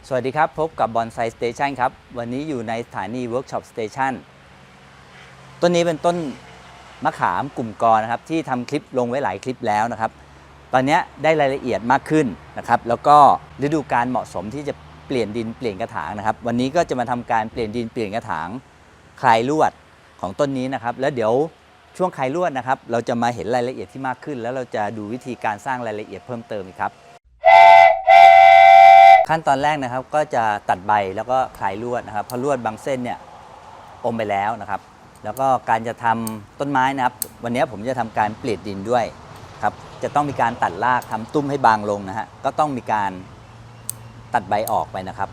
สวัสดีครับพบกับบอนไซสเตชันครับวันนี้อยู่ในสถานีเวิร์กช็อปสเตชันต้นนี้เป็นต้นมะขามกลุ่มกอนะครับที่ทำคลิปลงไว้หลายคลิปแล้วนะครับตอนนี้ได้รายละเอียดมากขึ้นนะครับแล้วก็ฤดูกาลเหมาะสมที่จะเปลี่ยนดินเปลี่ยนกระถางนะครับวันนี้ก็จะมาทำการเปลี่ยนดินเปลี่ยนกระถางคลายลวดของต้นนี้นะครับแล้วเดี๋ยวช่วงคลายลวดนะครับเราจะมาเห็นรายละเอียดที่มากขึ้นแล้วเราจะดูวิธีการสร้างรายละเอียดเพิ่มเติมอีกครับขั้นตอนแรกนะครับก็จะตัดใบแล้วก็คลายลวดนะครับเพราะลวดบางเส้นเนี่ยอมไปแล้วนะครับแล้วก็การจะทำต้นไม้นะครับวันนี้ผมจะทำการเปลี่ยนดินด้วยครับจะต้องมีการตัดรากทำตุ้มให้บางลงนะฮะก็ต้องมีการตัดใบออกไปนะครับ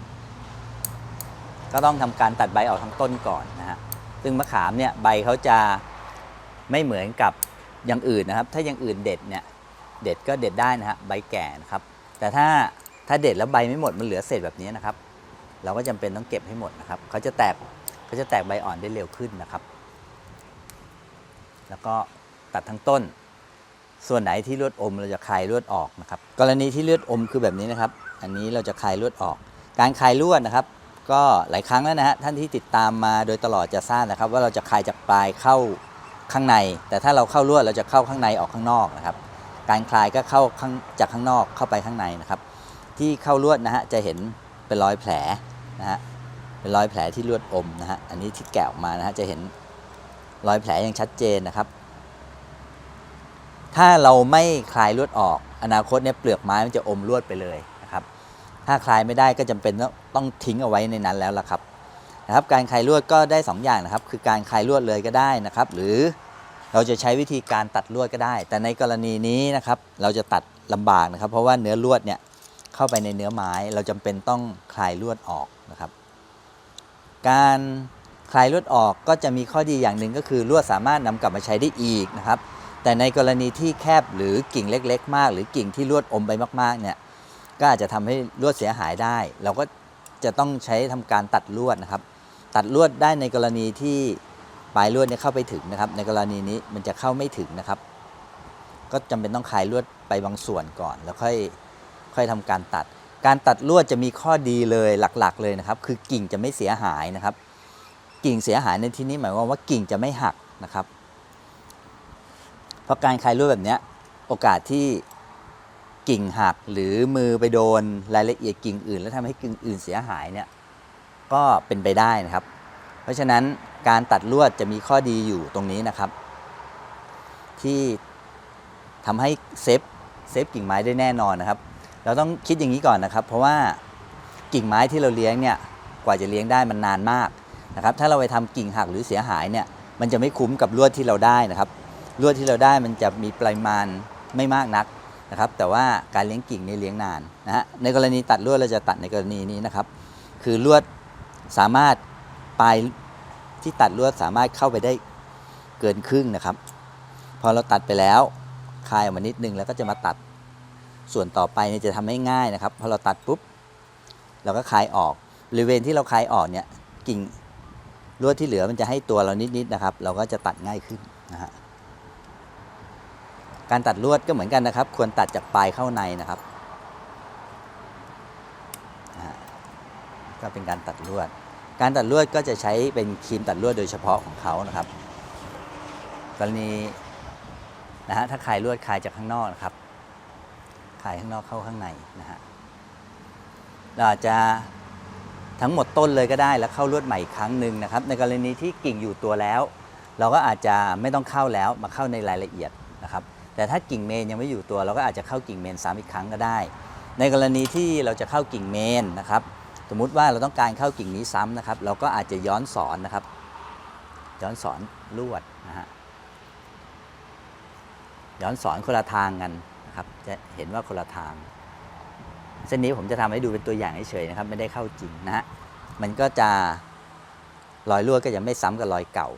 ก็ต้องทำการตัดใบออกทั้งต้นก่อนนะฮะซึ่งมะขามเนี่ยใบเขาจะไม่เหมือนกับอย่างอื่นนะครับถ้าอย่างอื่นเด็ดเนี่ยเด็ดก็เด็ดได้นะฮะใบแก่นะครับแต่ถ้าเด็ดแล้วใบไม่หมดมันเหลือเศษแบบนี้นะครับเราก็จำเป็นต้องเก็บให้หมดนะครับเขาจะแตกใบอ่อนได้เร็วขึ้นนะครับแล้วก็ตัดทั้งต้นส่วนไหนที่เลือดอมเราจะคลายลวดออกนะครับกรณีที่เลือดอมคือแบบนี้นะครับอันนี้เราจะคลายลวดออกการคลายลวดนะครับก็หลายครั้งแล้วนะฮะท่านที่ติดตามมาโดยตลอดจะทราบนะครับว่าเราจะคลายจากปลายเข้าข้างในแต่ถ้าเราเข้าลวดเราจะเข้าข้างในออกข้างนอกนะครับการคลายก็เข้าจากข้างนอกเข้าไปข้างในนะครับที่เข้าลวดนะฮะจะเห็นเป็นรอยแผลนะฮะเป็นรอยแผลที่ลวดอมนะฮะอันนี้ที่แกะออกมานะฮะจะเห็นรอยแผลอย่างชัดเจนนะครับถ้าเราไม่คลายลวดออกอนาคตเนี่ยเปลือกไม้มันจะอมลวดไปเลยนะครับถ้าคลายไม่ได้ก็จำเป็นต้องทิ้งเอาไว้ในนั้นแล้วล่ะครับการคลายลวดก็ได้2 อย่างนะครับคือการคลายลวดเลยก็ได้นะครับหรือเราจะใช้วิธีการตัดลวดก็ได้แต่ในกรณีนี้นะครับเราจะตัดลำบากนะครับเพราะว่าเนื้อลวดเนี่ยเข้าไปในเนื้อไม้เราจำเป็นต้องคลายลวดออกนะครับการคลายลวดออกก็จะมีข้อดีอย่างหนึ่งก็คือลวดสามารถนำกลับมาใช้ได้อีกนะครับแต่ในกรณีที่แคบหรือกิ่งเล็กๆมากหรือกิ่งที่ลวดอมไปมากๆเนี่ยก็อาจจะทำให้ลวดเสียหายได้เราก็จะต้องใช้ทำการตัดลวดนะครับตัดลวดได้ในกรณีที่ปลายลวดเนี่ยเข้าไปถึงนะครับในกรณีนี้มันจะเข้าไม่ถึงนะครับก็จำเป็นต้องคลายลวดไปบางส่วนก่อนแล้วค่อยทำการตัดลวดจะมีข้อดีเลยหลักๆเลยนะครับคือกิ่งจะไม่เสียหายนะครับกิ่งเสียหายในที่นี้หมายความว่ากิ่งจะไม่หักนะครับเพราะการคลายลวดแบบนี้โอกาสที่กิ่งหักหรือมือไปโดนรายละเอียดกิ่งอื่นแล้วทำให้กิ่งอื่นเสียหายเนี่ยก็เป็นไปได้นะครับเพราะฉะนั้นการตัดลวดจะมีข้อดีอยู่ตรงนี้นะครับที่ทำให้เซฟกิ่งไม้ได้แน่นอนนะครับเราต้องคิดอย่างนี้ก่อนนะครับเพราะว่ากิ่งไม้ที่เราเลี้ยงเนี่ยกว่าจะเลี้ยงได้มันนานมากนะครับถ้าเราไปทำกิ่งหักหรือเสียหายเนี่ยมันจะไม่คุ้มกับลวดที่เราได้นะครับลวดที่เราได้มันจะมีปริมาณไม่มากนักนะครับแต่ว่าการเลี้ยงกิ่งนี่เลี้ยงนานนะฮะในกรณีตัดลวดเราจะตัดในกรณีนี้นะครับคือลวดสามารถปลายที่ตัดลวดสามารถเข้าไปได้เกินครึ่งนะครับพอเราตัดไปแล้วคลายออกมานิดนึงแล้วก็จะมาตัดส่วนต่อไปเนี่ยจะทำให้ง่ายนะครับพอเราตัดปุ๊บเราก็คลายออกบริเวณที่เราคลายออกเนี่ยกิ่งลวดที่เหลือมันจะให้ตัวเรานิดๆนะครับเราก็จะตัดง่ายขึ้นนะฮะการตัดลวดก็เหมือนกันนะครับควรตัดจากปลายเข้าในนะครับก็เป็นการตัดลวดก็จะใช้เป็นครีมตัดลวดโดยเฉพาะของเขานะครับกรณีนะฮะถ้าคลายลวดคลายจากข้างนอกนะครับคลายข้างนอกเข้าข้างในนะฮะเราอาจจะทั้งหมดต้นเลยก็ได้แล้วเข้าลวดใหม่อีกครั้งหนึ่งนะครับในกรณีที่กิ่งอยู่ตัวแล้วเราก็อาจจะไม่ต้องเข้าแล้วมาเข้าในรายละเอียดนะครับแต่ถ้ากิ่งเมนยังไม่อยู่ตัวเราก็อาจจะเข้ากิ่งเมนซ้ำอีกครั้งก็ได้ในกรณีที่เราจะเข้ากิ่งเมนนะครับสมมุติว่าเราต้องการเข้ากิ่งนี้ซ้ำนะครับเราก็อาจจะย้อนสอนนะครับย้อนสอนลวดนะฮะย้อนสอนคนละทางกันนะครับจะเห็นว่าคนละทางเส้นนี้ผมจะทำให้ดูเป็นตัวอย่างเฉยๆนะครับไม่ได้เข้าจริงนะฮะมันก็จะรอยลวดก็จะไม่ซ้ำกับรอยเก่า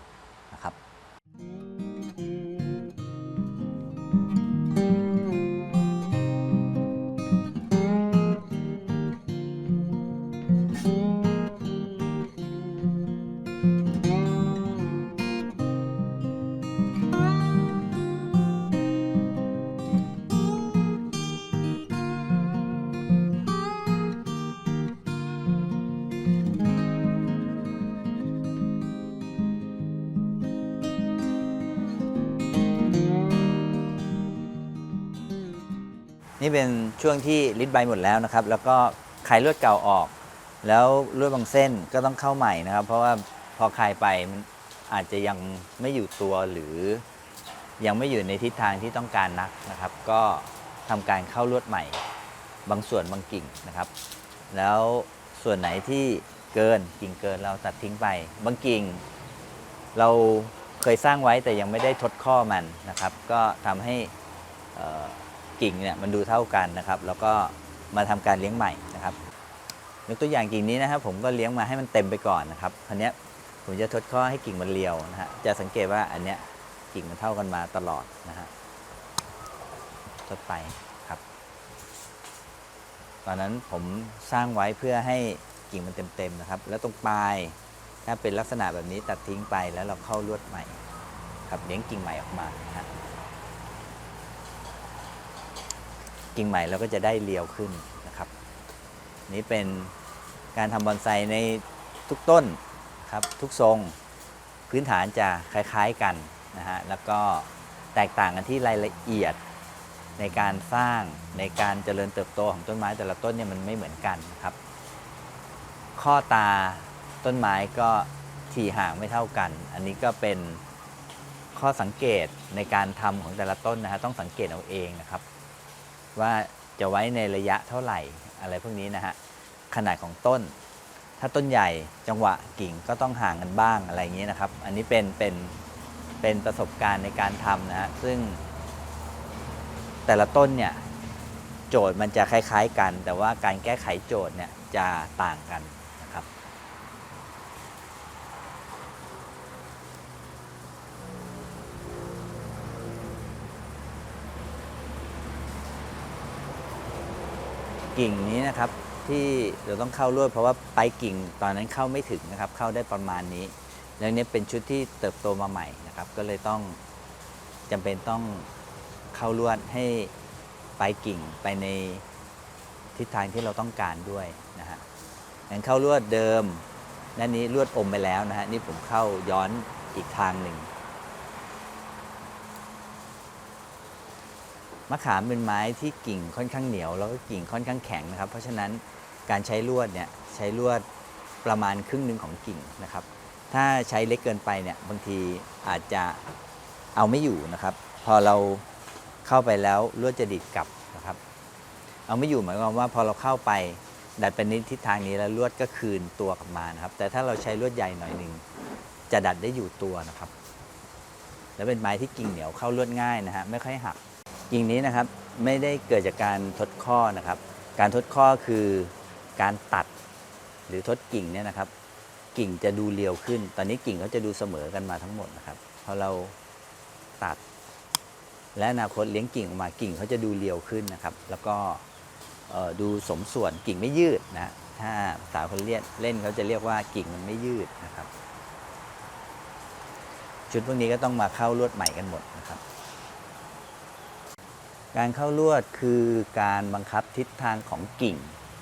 นะครับ นี้เป็นช่วงที่ริดใบหมดแล้วนะครับแล้วก็คลายลวดเก่าออกแล้วลวดบางเส้นก็ต้องเข้าใหม่นะครับเพราะว่าพอคลายไปมันอาจจะยังไม่อยู่ตัวหรือยังไม่อยู่ในทิศทางที่ต้องการนักนะครับก็ทำการเข้าลวดใหม่บางส่วนบางกิ่งนะครับแล้วส่วนไหนที่เกินกิ่งเกินเราตัดทิ้งไปบางกิ่งเราเคยสร้างไว้แต่ยังไม่ได้ทดข้อมันนะครับก็ทำให้กิ่งเนี่ยมันดูเท่ากันนะครับแล้วก็มาทำการเลี้ยงใหม่นะครับยกตัวอย่างกิ่งนี้นะครับผมก็เลี้ยงมาให้มันเต็มไปก่อนนะครับคราวนี้ผมจะทดข้อให้กิ่งมันเรียวนะฮะจะสังเกตว่าอันเนี้ยกิ่งมันเท่ากันมาตลอดนะฮะทดไปครับตอนนั้นผมสร้างไว้เพื่อให้กิ่งมันเต็มๆนะครับแล้วตรงปลายถ้าเป็นลักษณะแบบนี้ตัดทิ้งไปแล้วเราเข้าลวดใหม่ครับเลี้ยงกิ่งใหม่ออกมานะฮะกิ่งใหม่เราก็จะได้เรียวขึ้นนะครับนี้เป็นการทำบอนไซในทุกต้นครับทุกทรงพื้นฐานจะคล้ายๆกันนะฮะแล้วก็แตกต่างกันที่รายละเอียดในการสร้างในการเจริญเติบโตของต้นไม้แต่ละต้นเนี่ยมันไม่เหมือนกันครับข้อตาต้นไม้ก็ถี่ห่างไม่เท่ากันอันนี้ก็เป็นข้อสังเกตในการทำของแต่ละต้นนะฮะต้องสังเกตเอาเองนะครับว่าจะไว้ในระยะเท่าไหร่อะไรพวกนี้นะฮะขนาดของต้นถ้าต้นใหญ่จังหวะกิ่งก็ต้องห่างกันบ้างอะไรอย่างนี้นะครับอันนี้เป็นประสบการณ์ในการทำนะฮะซึ่งแต่ละต้นเนี่ยโจทย์มันจะคล้ายๆกันแต่ว่าการแก้ไขโจทย์เนี่ยจะต่างกันนะครับกิ่งนี้นะครับที่เราต้องเข้าลวดเพราะว่าปลายกิ่งตอนนั้นเข้าไม่ถึงนะครับเข้าได้ประมาณนี้แล้วนี้เป็นชุดที่เติบโตมาใหม่นะครับก็เลยต้องจำเป็นต้องเข้าลวดให้ปลายกิ่งไปในทิศทางที่เราต้องการด้วยนะฮะงั้นเข้าลวดเดิมนั่นนี้ลวดอมไปแล้วนะฮะนี่ผมเข้าย้อนอีกทางหนึ่งมะขามเป็นไม้ที่กิ่งค่อนข้างเหนียวแล้วก็กิ่งค่อนข้างแข็งนะครับเพราะฉะนั้นการใช้ลวดเนี่ยใช้ลวดประมาณครึ่งหนึ่งของกิ่งนะครับถ้าใช้เล็กเกินไปเนี่ยบางทีอาจจะเอาไม่อยู่นะครับพอเราเข้าไปแล้วลวดจะดีดกลับนะครับเอาไม่อยู่หมายความว่าพอเราเข้าไปดัดเป็นทิศทางนี้แล้วลวดก็คืนตัวกลับมานะครับแต่ถ้าเราใช้ลวดใหญ่หน่อยหนึ่งจะดัดได้อยู่ตัวนะครับแล้วเป็นไม้ที่กิ่งเหนียวเข้าลวดง่ายนะฮะไม่ค่อยหักกิ่งนี้นะครับไม่ได้เกิดจากการทดข้อนะครับการทดข้อคือการตัดหรือทดกิ่งเนี่ยนะครับกิ่งจะดูเรียวขึ้นตอนนี้กิ่งเขาจะดูเสมอกันมาทั้งหมดนะครับพอเราตัดและอนาคตเลี้ยงกิ่งออกมากิ่งเขาจะดูเรียวขึ้นนะครับแล้วก็ดูสมส่วนกิ่งไม่ยืดนะถ้าสาวคนเล่นเขาจะเรียกว่ากิ่งมันไม่ยืดนะครับชุดพวกนี้ก็ต้องมาเข้าลวดใหม่กันหมดนะครับการเข้าลวดคือการบังคับทิศทางของกิ่ง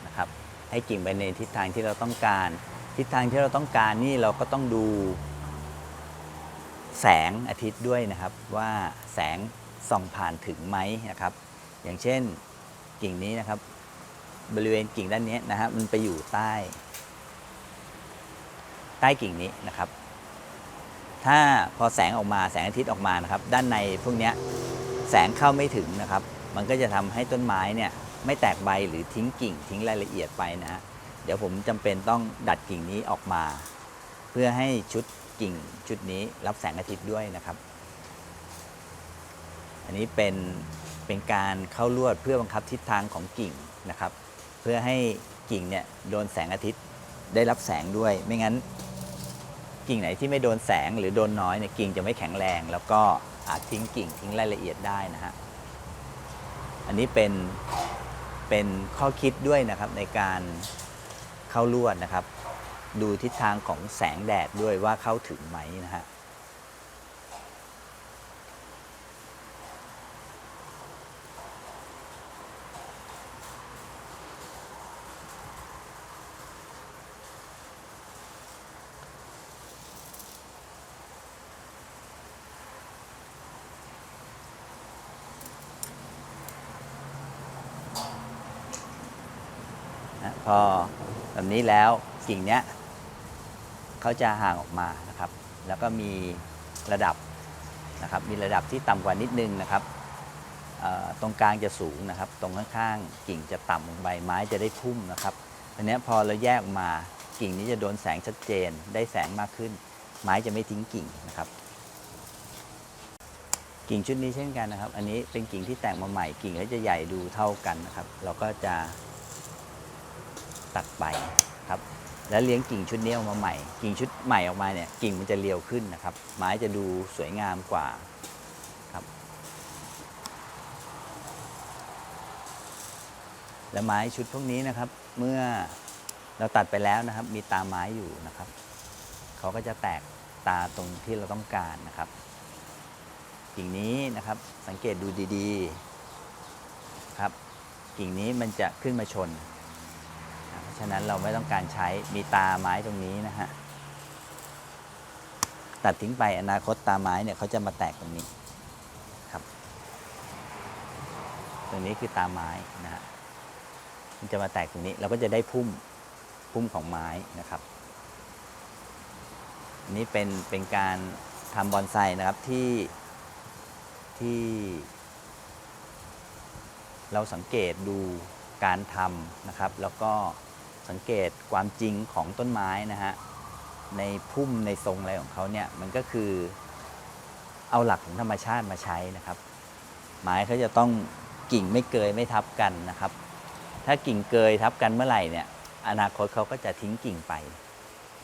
นะครับให้กิ่งไปในทิศทางที่เราต้องการทิศทางที่เราต้องการนี่เราก็ต้องดูแสงอาทิตย์ด้วยนะครับว่าแสงส่องผ่านถึงไหมนะครับอย่างเช่นกิ่งนี้นะครับบริเวณกิ่งด้านนี้นะฮะมันไปอยู่ใต้กิ่งนี้นะครับถ้าพอแสงออกมาแสงอาทิตย์ออกมานะครับด้านในพวกนี้แสงเข้าไม่ถึงนะครับมันก็จะทำให้ต้นไม้เนี่ยไม่แตกใบหรือทิ้งกิ่งทิ้งรายละเอียดไปนะฮะเดี๋ยวผมจำเป็นต้องดัดกิ่งนี้ออกมาเพื่อให้ชุดกิ่งชุดนี้รับแสงอาทิตย์ด้วยนะครับอันนี้เป็นการเข้าลวดเพื่อบังคับทิศทางของกิ่งนะครับเพื่อให้กิ่งเนี่ยโดนแสงอาทิตย์ได้รับแสงด้วยไม่งั้นกิ่งไหนที่ไม่โดนแสงหรือโดนน้อยเนี่ยกิ่งจะไม่แข็งแรงแล้วก็อาจทิ้งกิ่งทิ้งรายละเอียดได้นะฮะอันนี้เป็นข้อคิดด้วยนะครับในการเข้าลวดนะครับดูทิศทางของแสงแดดด้วยว่าเข้าถึงไหมนะฮะ พอแบบนี้แล้วกิ่งเนี้ยเขาจะห่างออกมานะครับแล้วก็มีระดับนะครับมีระดับที่ต่ำกว่านิดนึงนะครับตรงกลางจะสูงนะครับตรงข้างๆกิ่งจะต่ำลงไปไม้จะได้พุ่มนะครับอันนี้พอเราแยกออกมากิ่งนี้จะโดนแสงชัดเจนได้แสงมากขึ้นไม้จะไม่ทิ้งกิ่งนะครับกิ่งชุดนี้เช่นกันนะครับอันนี้เป็นกิ่งที่แต่งมาใหม่กิ่งก็จะใหญ่ดูเท่ากันนะครับเราก็จะตัดไปครับแล้วเลี้ยงกิ่งชุดนี้ออกมาใหม่กิ่งชุดใหม่ออกมาเนี่ยกิ่งมันจะเรียวขึ้นนะครับไม้จะดูสวยงามกว่าครับและไม้ชุดพวกนี้นะครับเมื่อเราตัดไปแล้วนะครับมีตาไม้อยู่นะครับเขาก็จะแตกตาตรงที่เราต้องการนะครับกิ่งนี้นะครับสังเกตดูดีๆครับกิ่งนี้มันจะขึ้นมาชนเพราะฉะนั้นเราไม่ต้องการใช้มีตาไม้ตรงนี้นะฮะตัดทิ้งไปอนาคตตาไม้เนี่ยเขาจะมาแตกตรงนี้ครับตรงนี้คือตาไม้นะฮะมันจะมาแตกตรงนี้เราก็จะได้พุ่มของไม้นะครับอันนี้เป็นการทำบอนไซนะครับที่เราสังเกตดูการทำนะครับแล้วก็สังเกตความจริงของต้นไม้นะฮะในพุ่มในทรงอะไรของเขาเนี่ยมันก็คือเอาหลักของธรรมชาติมาใช้นะครับไม้เขาจะต้องกิ่งไม่เกยไม่ทับกันนะครับถ้ากิ่งเกยทับกันเมื่อไหร่เนี่ยอนาคตเขาก็จะทิ้งกิ่งไป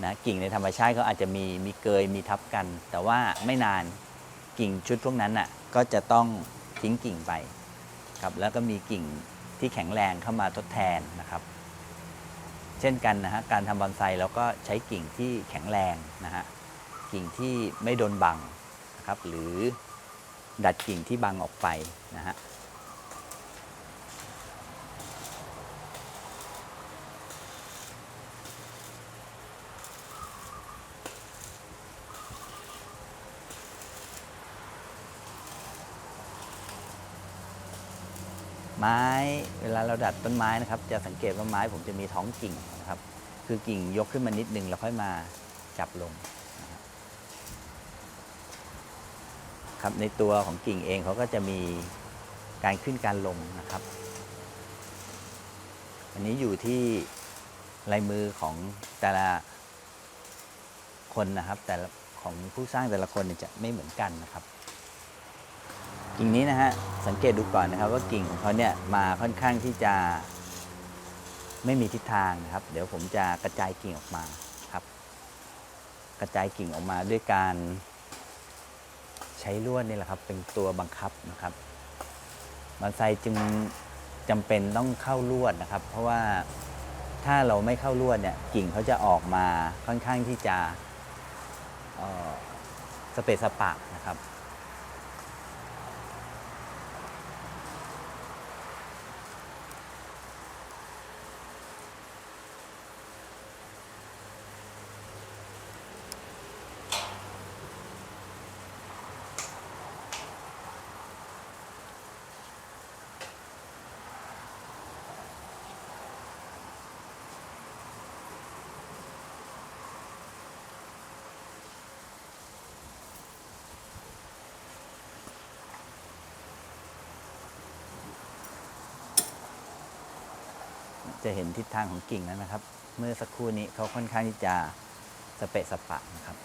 นะกิ่งในธรรมชาติเขาอาจจะมีเกยมีทับกันแต่ว่าไม่นานกิ่งชุดพวกนั้นน่ะก็จะต้องทิ้งกิ่งไปครับแล้วก็มีกิ่งที่แข็งแรงเข้ามาทดแทนนะครับเช่นกันนะฮะการทำบอนไซเราก็ใช้กิ่งที่แข็งแรงนะฮะกิ่งที่ไม่โดนบังนะครับหรือดัดกิ่งที่บังออกไปนะฮะไม้เวลาเราดัดต้นไม้นะครับจะสังเกตว่าไม้ผมจะมีท้องกิ่งนะครับคือกิ่งยกขึ้นมานิดนึงแล้วค่อยมาจับลงนะครับในตัวของกิ่งเองเขาก็จะมีการขึ้นการลงนะครับอันนี้อยู่ที่ลายมือของแต่ละคนนะครับแต่ละของผู้สร้างแต่ละคนจะไม่เหมือนกันนะครับกิ่งนี้นะฮะสังเกตดูก่อนนะครับว่ากิ่งของเขาเนี่ยมาค่อนข้างที่จะไม่มีทิศทางนะครับเดี๋ยวผมจะกระจายกิ่งออกมาครับกระจายกิ่งออกมาด้วยการใช้ลวดนี่แหละครับเป็นตัวบังคับนะครับบอนไซจึงจำเป็นต้องเข้าลวดนะครับเพราะว่าถ้าเราไม่เข้าลวดเนี่ยกิ่งเขาจะออกมาค่อนข้างที่จะสเปซสปะนะครับจะเห็นทิศทางของกิ่งแล้วนะครับเมื่อสักครู่นี้เขาค่อนข้างที่จะสเปะสปะนะครับ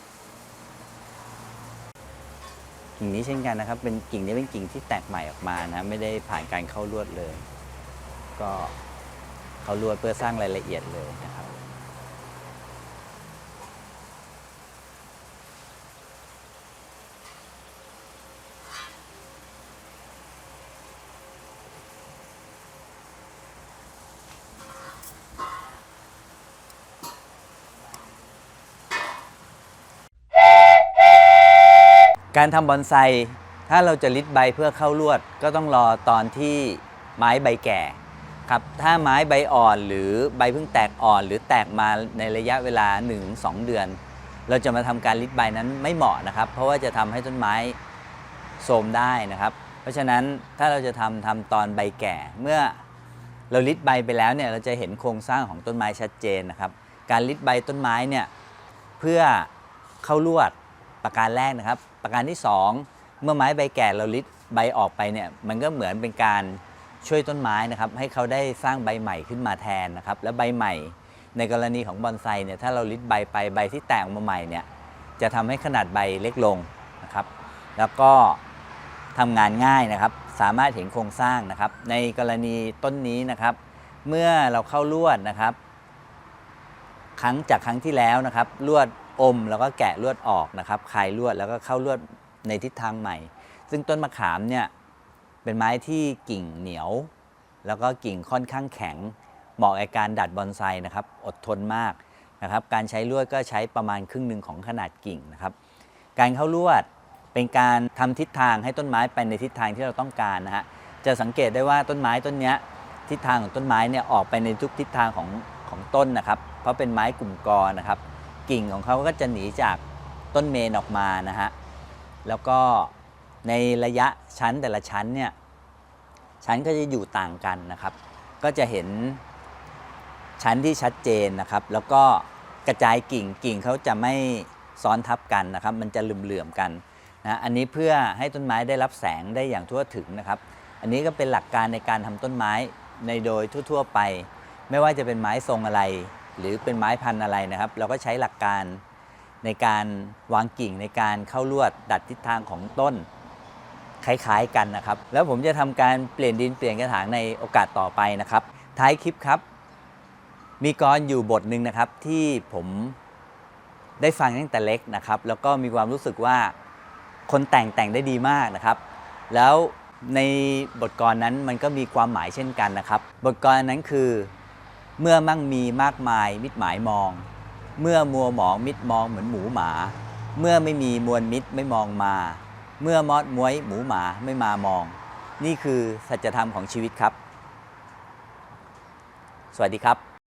กิ่งนี้เช่นกันนะครับเป็นกิ่งนี้เป็นกิ่งที่แตกใหม่ออกมานะไม่ได้ผ่านการเข้าลวดเลยก็เข้าลวดเพื่อสร้างรายละเอียดเลยนะครับการทำบอนไซถ้าเราจะริดใบเพื่อเข้าลวดก็ต้องรอตอนที่ไม้ใบแก่ครับถ้าไม้ใบอ่อนหรือใบเพิ่งแตกอ่อนหรือแตกมาในระยะเวลา 1-2 เดือนเราจะมาทำการริดใบนั้นไม่เหมาะนะครับเพราะว่าจะทำให้ต้นไม้โทรมได้นะครับเพราะฉะนั้นถ้าเราจะทำตอนใบแก่เมื่อ เราลิดใบไปแล้วเนี่ยเราจะเห็นโครงสร้างของต้นไม้ชัดเจนนะครับการลิดใบต้นไม้เนี่ยเพื่อเข้าลวดประการแรกนะครับประการที่ 2เมื่อไม้ใบแก่เราลิดใบออกไปเนี่ยมันก็เหมือนเป็นการช่วยต้นไม้นะครับให้เขาได้สร้างใบใหม่ขึ้นมาแทนนะครับและใบใหม่ในกรณีของบอนไซเนี่ยถ้าเราลิดใบไปใบที่แตกออกมาใหม่เนี่ยจะทำให้ขนาดใบเล็กลงนะครับแล้วก็ทำงานง่ายนะครับสามารถเห็นโครงสร้างนะครับในกรณีต้นนี้นะครับเมื่อเราเข้าลวดนะครับครั้งที่แล้วนะครับลวดอมแล้วก็แกะลวดออกนะครับคลายลวดแล้วก็เข้าลวดในทิศทางใหม่ซึ่งต้นมะขามเนี่ยเป็นไม้ที่กิ่งเหนียวแล้วก็กิ่งค่อนข้างแข็งเหมาะกับการดัดบอนไซนะครับอดทนมากนะครับการใช้ลวดก็ใช้ประมาณครึ่งหนึ่งของขนาดกิ่งนะครับการเข้าลวดเป็นการทำทิศทางให้ต้นไม้ไปในทิศทางที่เราต้องการนะฮะจะสังเกตได้ว่าต้นไม้ต้นนี้ทิศทางของต้นไม้เนี่ยออกไปในทุกทิศทางของต้นนะครับเพราะเป็นไม้กลุ่มกอนะครับกิ่งของเขาก็จะหนีจากต้นเมนออกมานะฮะแล้วก็ในระยะชั้นแต่ละชั้นเนี่ยชั้นก็จะอยู่ต่างกันนะครับก็จะเห็นชั้นที่ชัดเจนนะครับแล้วก็กระจายกิ่งเขาจะไม่ซ้อนทับกันนะครับมันจะเหลื่อมๆกันนะอันนี้เพื่อให้ต้นไม้ได้รับแสงได้อย่างทั่วถึงนะครับอันนี้ก็เป็นหลักการในการทำต้นไม้ในโดยทั่วๆไปไม่ว่าจะเป็นไม้ทรงอะไรหรือเป็นไม้พันธุ์อะไรนะครับเราก็ใช้หลักการในการวางกิ่งในการเข้าลวดดัดทิศทางของต้นคล้ายๆกันนะครับแล้วผมจะทำการเปลี่ยนดินเปลี่ยนกระถางในโอกาสต่อไปนะครับท้ายคลิปครับมีกรอยู่บทหนึ่งนะครับที่ผมได้ฟังตั้งแต่เล็กนะครับแล้วก็มีความรู้สึกว่าคนแต่งได้ดีมากนะครับแล้วในบทกลนั้นมันก็มีความหมายเช่นกันนะครับบทกลนั้นคือเมื่อมั่งมีมากมายมิตรหมายมองเมื่อมัวหมองมิตรมองเหมือนหมูหมาเมื่อไม่มีมวลมิตรไม่มองมาเมื่อมอดม้วยหมูหมาไม่มามองนี่คือสัจธรรมของชีวิตครับสวัสดีครับ